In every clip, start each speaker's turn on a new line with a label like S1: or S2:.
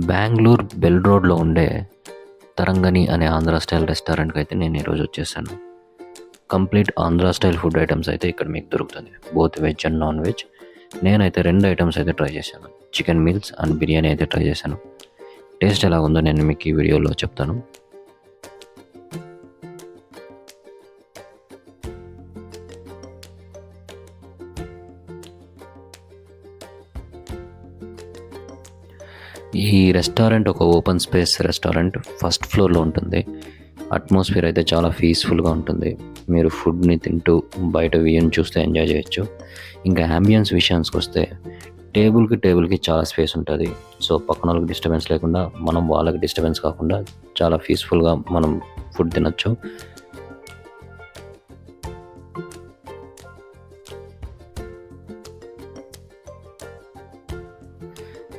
S1: Bengaluru bell రోడ్లో ఉండే తరంగని అనే ఆంధ్ర స్టైల్ రెస్టారెంట్కి అయితే నేను ఈరోజు వచ్చేసాను. Complete Andhra style food items అయితే ఇక్కడ మీకు దొరుకుతుంది, both veg and non veg. నేనైతే 2 ఐటమ్స్ అయితే ట్రై చేశాను, చికెన్ మీల్స్ అండ్ బిర్యానీ అయితే ట్రై చేశాను. టేస్ట్ ఎలా ఉందో నేను మీకు ఈ వీడియోలో చెప్తాను. ఈ రెస్టారెంట్ ఒక ఓపెన్ స్పేస్ రెస్టారెంట్, ఫస్ట్ ఫ్లోర్లో ఉంటుంది. అట్మాస్ఫియర్ అయితే చాలా పీస్ఫుల్గా ఉంటుంది. మీరు ఫుడ్ని తింటూ బయట వ్యూని చూస్తే ఎంజాయ్ చేయొచ్చు. ఇంకా అంబియన్స్ విషయానికి వస్తే టేబుల్కి చాలా స్పేస్ ఉంటుంది. సో పక్కన వాళ్ళకి డిస్టర్బెన్స్ లేకుండా, మనం వాళ్ళకి డిస్టర్బెన్స్ కాకుండా చాలా పీస్ఫుల్గా మనం ఫుడ్ తినొచ్చు.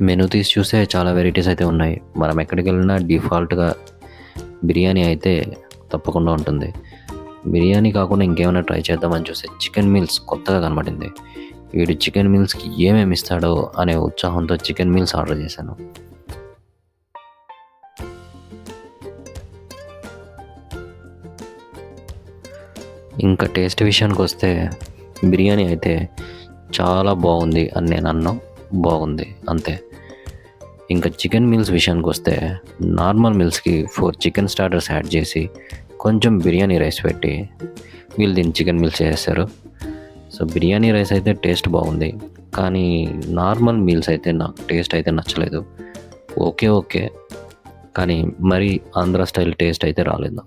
S1: మెనూ తీసి చూస్తే చాలా వెరైటీస్ అయితే ఉన్నాయి. మనం ఎక్కడికి వెళ్ళినా డిఫాల్ట్గా బిర్యానీ అయితే తప్పకుండా ఉంటుంది. బిర్యానీ కాకుండా ఇంకేమైనా ట్రై చేద్దామని చూస్తే చికెన్ మీల్స్ కొత్తగా కనబడింది. వీడు చికెన్ మీల్స్కి ఏమేమి ఇస్తాడో అనే ఉత్సాహంతో చికెన్ మీల్స్ ఆర్డర్ చేశాను. ఇంకా టేస్ట్ విషయానికి వస్తే బిర్యానీ అయితే చాలా బాగుంది అని నేను అన్నాను, బాగుంది అంతే. ఇంకా చికెన్ మీల్స్ విషయానికి వస్తే నార్మల్ మీల్స్కి 4 చికెన్ స్టార్టర్స్ యాడ్ చేసి కొంచెం బిర్యానీ రైస్ పెట్టి వీళ్ళు దీన్ని చికెన్ మీల్స్ చేసేసారు. సో బిర్యానీ రైస్ అయితే టేస్ట్ బాగుంది, కానీ నార్మల్ మీల్స్ అయితే నాకు టేస్ట్ అయితే నచ్చలేదు. ఓకే కానీ మరి ఆంధ్ర స్టైల్ టేస్ట్ అయితే రాలేదు.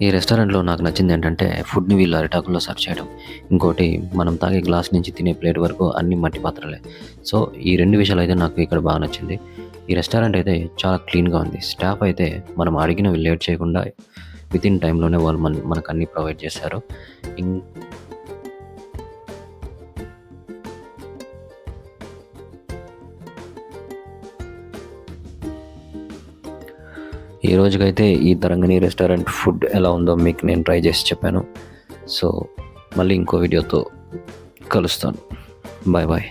S1: ఈ రెస్టారెంట్లో నాకు నచ్చింది ఏంటంటే ఫుడ్ని వీళ్ళు అరిటాకుల్లో సర్వ్ చేయడం, ఇంకోటి మనం తాగే గ్లాస్ నుంచి తినే ప్లేట్ వరకు అన్ని మట్టి పాత్రలే. సో ఈ 2 విషయాలు అయితే నాకు ఇక్కడ బాగా నచ్చింది. ఈ రెస్టారెంట్ అయితే చాలా క్లీన్గా ఉంది. స్టాఫ్ అయితే మనం అడిగినవి లేట్ చేయకుండా వితిన్ టైంలోనే వాళ్ళు మనకు అన్నీ ప్రొవైడ్ చేశారు. ఈ రోజుకైతే ఈ తరంగని రెస్టారెంట్ ఫుడ్ ఎలా ఉందో మీకు నేను ట్రై చేసి చెప్పాను. సో మళ్ళీ ఇంకో వీడియోతో కలుస్తాను. బాయ్.